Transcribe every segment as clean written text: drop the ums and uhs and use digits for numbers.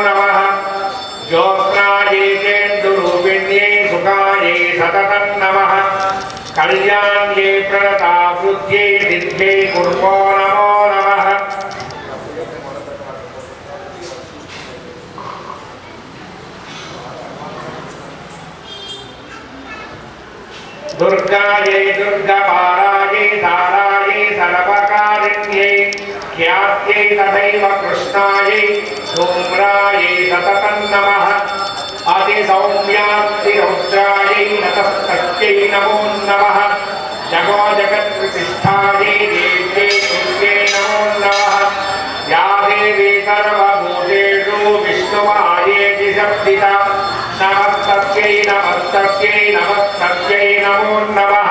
नमः ज्योत्स्नायै चेन्दुरूपिण्यै सुखायै सततं नमः कल्याण्यै प्रणतावृत्यै सिद्ध्यै कुर्मो नमो नमः दुर्गायै दुर्गपारायै तारायै सर्वकारिण्यै ख्यात्यै तथैव कृष्णायै धूम्रायै सततं नमः अतिसौम्यातिरौद्रायै नतस्तस्यै नमो नमः जगो जगत्प्रतिष्ठायै देव्यै तुल्यै नमो नमः या देवी सर्वभूतेषु विष्णुमायेति शब्दिता नमस्तस्यै नमस्तस्यै नमस्तस्यै नमो नमः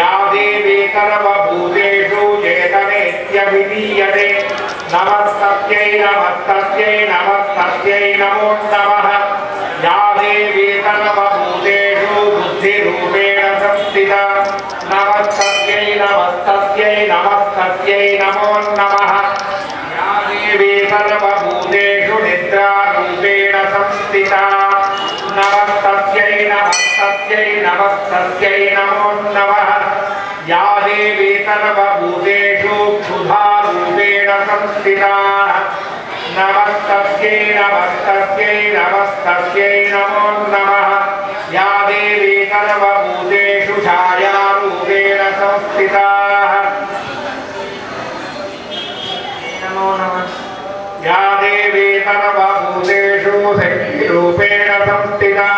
या देवी सर्वभूतेषु चेतनेत्यभिधीयते नमस्तस्यै नमस्तस्यै नमस्तस्यै नमो नमः या देवी सर्वभूतेषु बुद्धिरूपेण संस्थिता नमस्तस्यै नमस्तस्यै नमस्तस्यै नमो नमः या देवी सर्वभूतेषु निद्रारूपेण संस्थिता नमस्तस्यै नमस्तस्यै नमस्तस्यै नमो नमः या देवी सर्वभूतेषु क्षुधारूपेण संस्थिता नमस्तस्यै नमस्तस्यै नमस्तस्यै नमो नमः या देवी सर्वभूतेषु छायारूपेण संस्थिता नमो नमः या देवी सर्वभूतेषु शक्तिरूपेण संस्थिता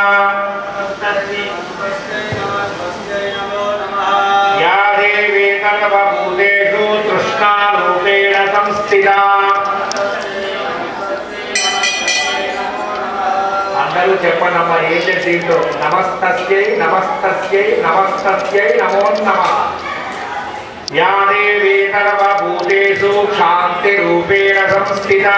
या देवी सर्वभूतेषु तृष्णारूपेण संस्थिता అందరూ చెప్పండమ్మా ఏంటి దీంట్లో నమస్తస్యై నమస్తస్యై నమస్తస్యై నమో నమః या देवी सर्वभूतेषु शान्तिरूपेण संस्थिता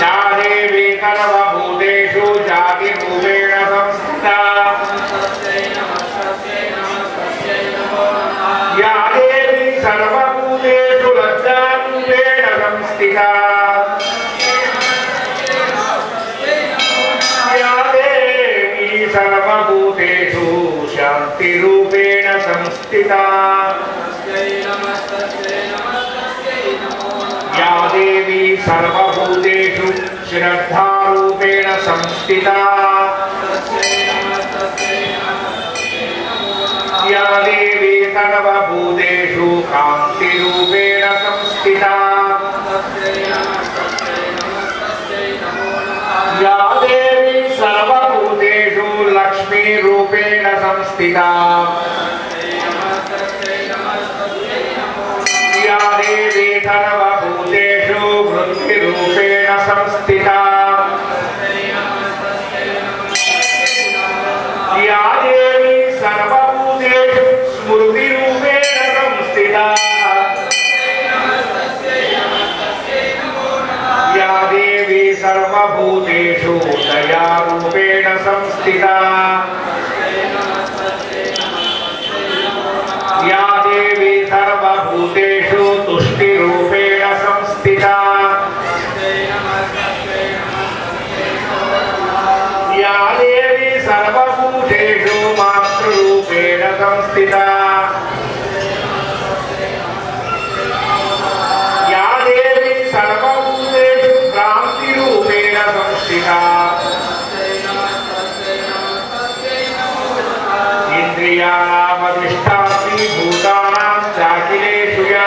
या देवी सर्वभूतेषु जातिरूपेण संस्थिता या देवी सर्वभूतेषु लज्जारूपेण संस्थिता या देवी सर्वभूतेषु शान्तिरूपेण संस्थिता या देवी सर्वभूतेषु श्रद्धारूपेण संस्थिता या देवी सर्वभूतेषु कान्तिरूपेण संस्थिता या देवी सर्वभूतेषु लक्ष्मीरूपेण संस्थिता या देवी सर्वभूतेषु वृत्तिरूपेण संस्थिता या देवी सर्वभूतेषु स्मृतिरूपेण संस्थिता या देवी सर्वभूतेषु दयारूपेण संस्थिता या देवी सर्वभूतेषु तुष्टिरूपेण संस्थिता या देवी सर्वभूतेषु मातृरूपेण संस्थिता या देवी सर्वभूतेषु क्रान्तिरूपेण संस्थिता इंद्रियाणामधिष्ठात्री भूतानां चाखिलेषु या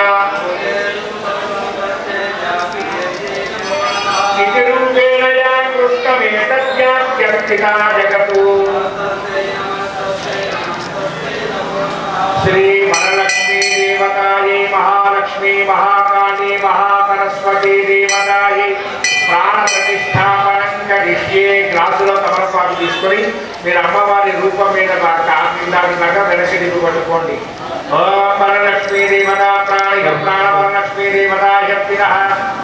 इति रूपेण या कृष्णमेतज्ञाप्यस्थिता जगतु श्री वरलक्ष्मी देवतायै महालक्ष्मी महाकाली महासरस्वती देवतायै प्राण प्रतिष्ठापनं करिष्ये గ్లాసులో తమలపాకు తీసుకొని మీరు అమ్మవారి రూపం మీద కాకిలాగా వెనక్కి పట్టుకోండి ఓం వరలక్ష్మీ దేవతా ప్రాణిక ప్రాణవరలక్ష్మీ దేవతా శక్తినః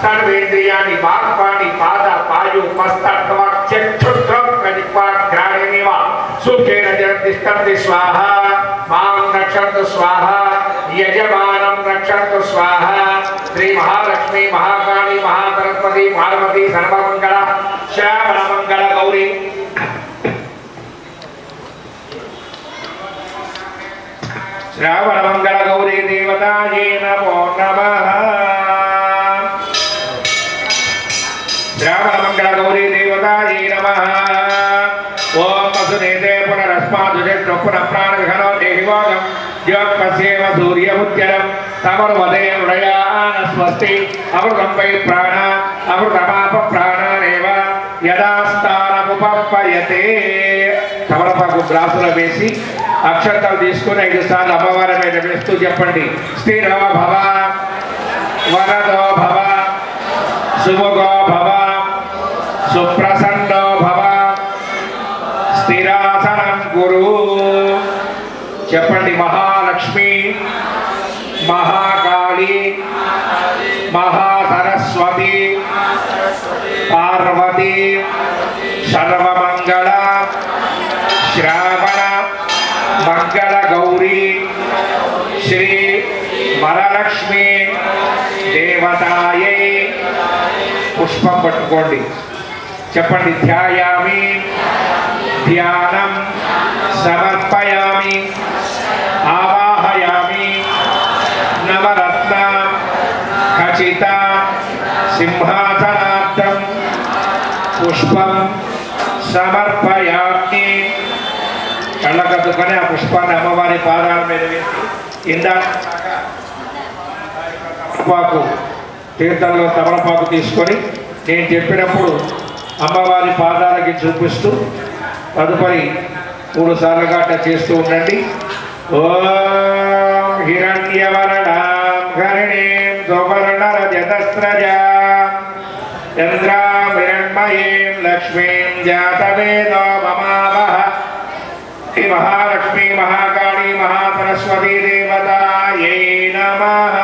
సర్వేంద్రియాణి వాక్పాణి పాద పాయు మస్తత్వాక్ చక్షుత్వం కనిపాగ్రాణినివ సుఖేన జగతిష్టంతి స్వాహ మాం రక్షन्तు స్వాహ యజమానం రక్షन्तు స్వాహ శ్రీ మహాలక్ష్మి మహాకాళి మహాసరస్వతి పార్వతి సర్వమంగళ శ్యామలమంగళ గౌరీ శ్రావణమంగళ గౌరీ దేవతాయే నమో నమః శ్రావణమంగళ గౌరీ దేవతాయే నమః ఓం వసుదేతే పునరస్మాదుజెట్టు పునఃప్రాణ విహనో దేహివాగం యోగపస్యేవ సూర్యముద్యరం తమరువదే హృదయాన స్వస్తి అమృతం వై ప్రాణ అమృతమాప ప్రాణానేవ యదాస్థానముపప్పయతే తమలపాకు గ్లాసులో వేసి అక్షంతలు తీసుకుని 5 సార్లు అమ్మవారి మీద వేస్తూ చెప్పండి. స్థిరో భవ వరదో భవ సుముఖో భవ సుప్రసన్నో భవ స్థిరాసనం గురు చెప్పండి. మహాలక్ష్మి మహాకాళి మహాసరస్వతి పార్వతి సర్వమంగళ శ్రావణ మంగళ గౌరీ శ్రీ వరలక్ష్మి దేవతాయై పుష్పం పట్టుకోండి చెప్పండి. ధ్యాయామి ధ్యానం సమర్పయామి ఆవాహయామి నవరత్న ఖచిత సింహాసనార్థం పుష్పం సమర్పయామి. కళ్ళకద్దుకొని ఆ పుష్పాన్ని అమ్మవారి పాదాల మీద వేసి తమలపాకు తీర్థంలో తమలపాకు తీసుకొని నేను చెప్పినప్పుడు అమ్మవారి పాదాలకి చూపిస్తూ తదుపరి 3 సార్లుగా చేస్తూ ఉండండి. ఓం హిరణ్యవర్ణాం హరిణీం సువర్ణరజతస్రజాం చంద్రాం హిరణ్మయీం లక్ష్మీం జాతవేదో మమావహ. శ్రీ మహాలక్ష్మి మహాకాళి మహాసరస్వతి దేవతాయై నమః.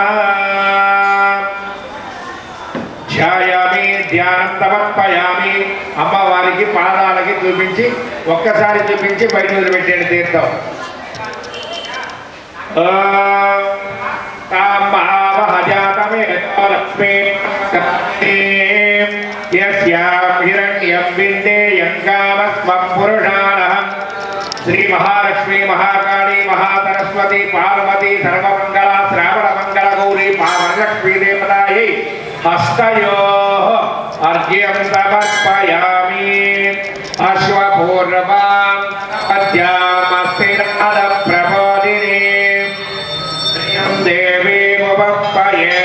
ధ్యాయామి ధ్యానం సమర్పయామి. అమ్మవారికి పాదాలకి చూపించి ఒక్కసారి చూపించి బయట వదిలిపెట్టండి తీర్థం. హిరణ్యం విందేయం కామస్వం పురుషానహం. శ్రీ మహాలక్ష్మి మహాకాళి మహాసరస్వతి పార్వతి సర్వమంగళ శ్రావణ మంగళ గౌరీ వరలక్ష్మీ దేవతాయై హస్తయోః అర్ఘ్యం సమర్పయామి. అశ్వపూర్వాం పద్యామస్తినాద ప్రబోధినీం శ్రీయం దేవీముపప్పయే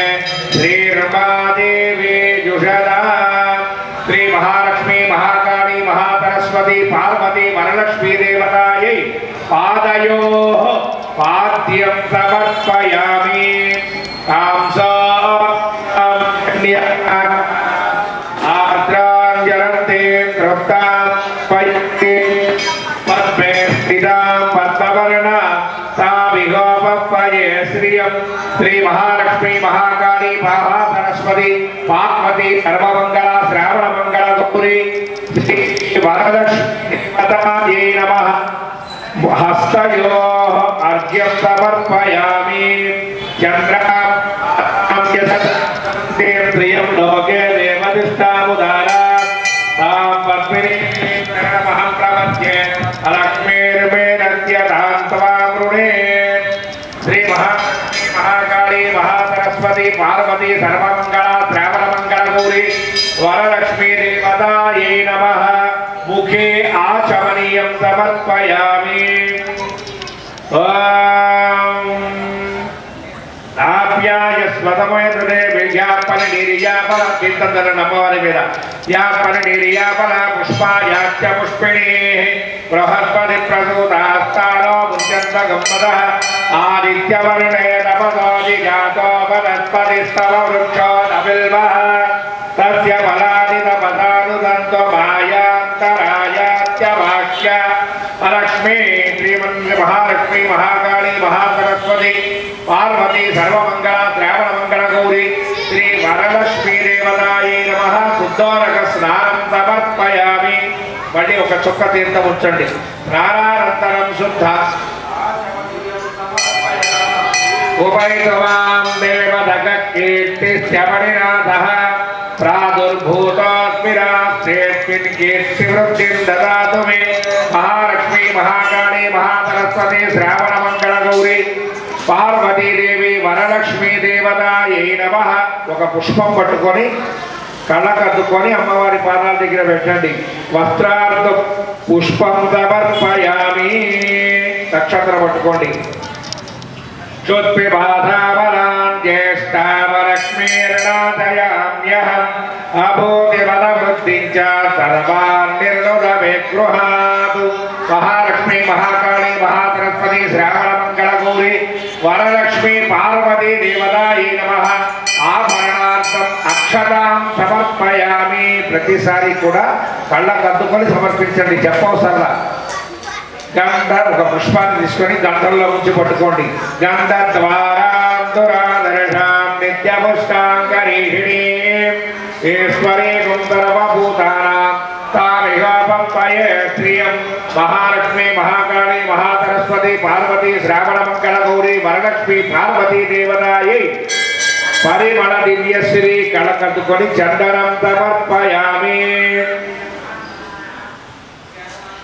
శ్రీర్మాదేవీ జుషదా. శ్రీ మహాలక్ష్మి మహాకాళి మహాసరస్వతి పార్వతి వరలక్ష్మీ దేవతాయై పాదయోః పాద్యం సమర్పయామి. ఆర్ద్రాంజలంతే తృప్తాం పైతే పద్మే స్థితాం పద్మవర్ణ సావిగోపప్పయే శ్రియం. శ్రీ మహాలక్ష్మి మహాకాళి మహాసరస్వతి పార్వతి సర్వమంగళ శ్రావణ మంగళ గౌరీ శ్రీ వరలక్ష్మీ దేవతాయై నమః. హస్తయోః అర్ఘ్యం సమర్పయామి. చంద్రాం ప్రియం లోకే దేవతిష్టాముదారా తాం పద్మినీమహం ప్రపద్యే లక్ష్మీర్మేనత్యతాం త్వాం రుణే. శ్రీ మహాలక్ష్మి మహాకాళి మహాసరస్వతి పార్వతి సర్వమంగళ శ్రావణ మంగళ గౌరీ వరలక్ష్మీ దేవతాయై నమః. ముఖే ఆచమనీయం సమర్పయామి. అమ్మవారి మీద యాపల పుష్పాయాచ పుష్పిణీ బృహస్పతి ప్రసూతాస్తానో ముచ్యంత గమ్మద ఆదిత్యవర్ణే తపసోది జాతో వనస్పతిస్తవ వృక్షో నబిల్వః తస్య ఫలాని తపసానుదంతో మాయాంతరాయాత్యవాక్య. లక్ష్మీ మహాలక్ష్మి మహాకాళి మహాసరస్వతి పార్వతి సర్వమంగళ శ్రావణ మంగళ గౌరీ శ్రీ వరలక్ష్మీ దేవతాయై నమః. శుద్ధోరక స్నానం సమర్పయామి. మళ్ళీ ఒక చుక్క తీర్థం ఉంచండి. స్నానానంతరం శుద్ధ ఉపైతవాం దేవదగ కీర్తి నిత్యమణినాథః ప్రాదుర్భూతోస్మిరాస్త్రేస్మిన్ కీర్తివృద్ధిం దదాతు మే మహాలక్ష్మీ మహాకాళీ మహాసరస్వతి శ్రావణమంగళ గౌరీ పార్వతీదేవి వరలక్ష్మీ దేవతాయై నమః. ఒక పుష్పం పట్టుకొని కళ్ళకద్దుకొని అమ్మవారి పాదాల దగ్గర పెట్టండి. వస్త్రార్థ పుష్పం సమర్పయామి. నక్షత్రం పట్టుకోండి. జ్యోత్పిబాధాబలాన్ జ్యేష్ఠావలక్ష్మీర్నాథయామ్యహం అభూతివదవృద్ధిం చ సర్వాన్ నిర్ణుదమే గృహాతు. మహాలక్ష్మీ మహాకాళీ మహాసరస్వతి శ్రావణమంగళ గౌరీ వరలక్ష్మీ పార్వతీ దేవతాయై నమః. ఆభరణార్థం అక్షతాం సమర్పయామి. ప్రతిసారి కూడా కళ్ళకద్దుకొని సమర్పించండి, చెప్పవసరలా. గంధ ఒక పుష్పాన్ని తీసుకొని గంధంలో ఉంచి పట్టుకోండి. గంధ ద్వారాంతురాదర్శాం నిత్యపుష్టాంకరీషిణీ ఈశ్వరీ గుంధర్వభూతానాం తామిహాపంపయే శ్రియం. మహాలక్ష్మీ మహాకాళీ మహాసరస్వతి పార్వతీ శ్రావణమంగళ గౌరీ వరలక్ష్మీ పార్వతీ దేవతాయై పరిమళ దివ్యశ్రీ. కళకద్దుకొని చందనం సమర్పయామి.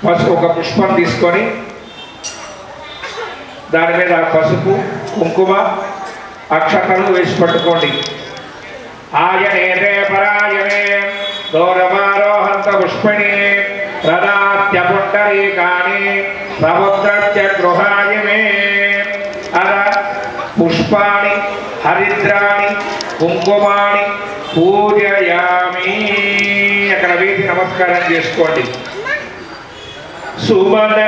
పసుపు ఒక పుష్పం తీసుకొని దాని మీద పసుపు కుంకుమ అక్షతలు వేసి పట్టుకోండి. ఆయనేతే పరాయణే దూరమారోహంత పుష్పిణి ప్రదాత్య పుండరీకాని సముద్రస్య గృహాయమే. అద పుష్పాణి హరిద్రాణి కుంకుమాని పూజయామి. అక్కడ వేసి నమస్కారం చేసుకోండి. సుమన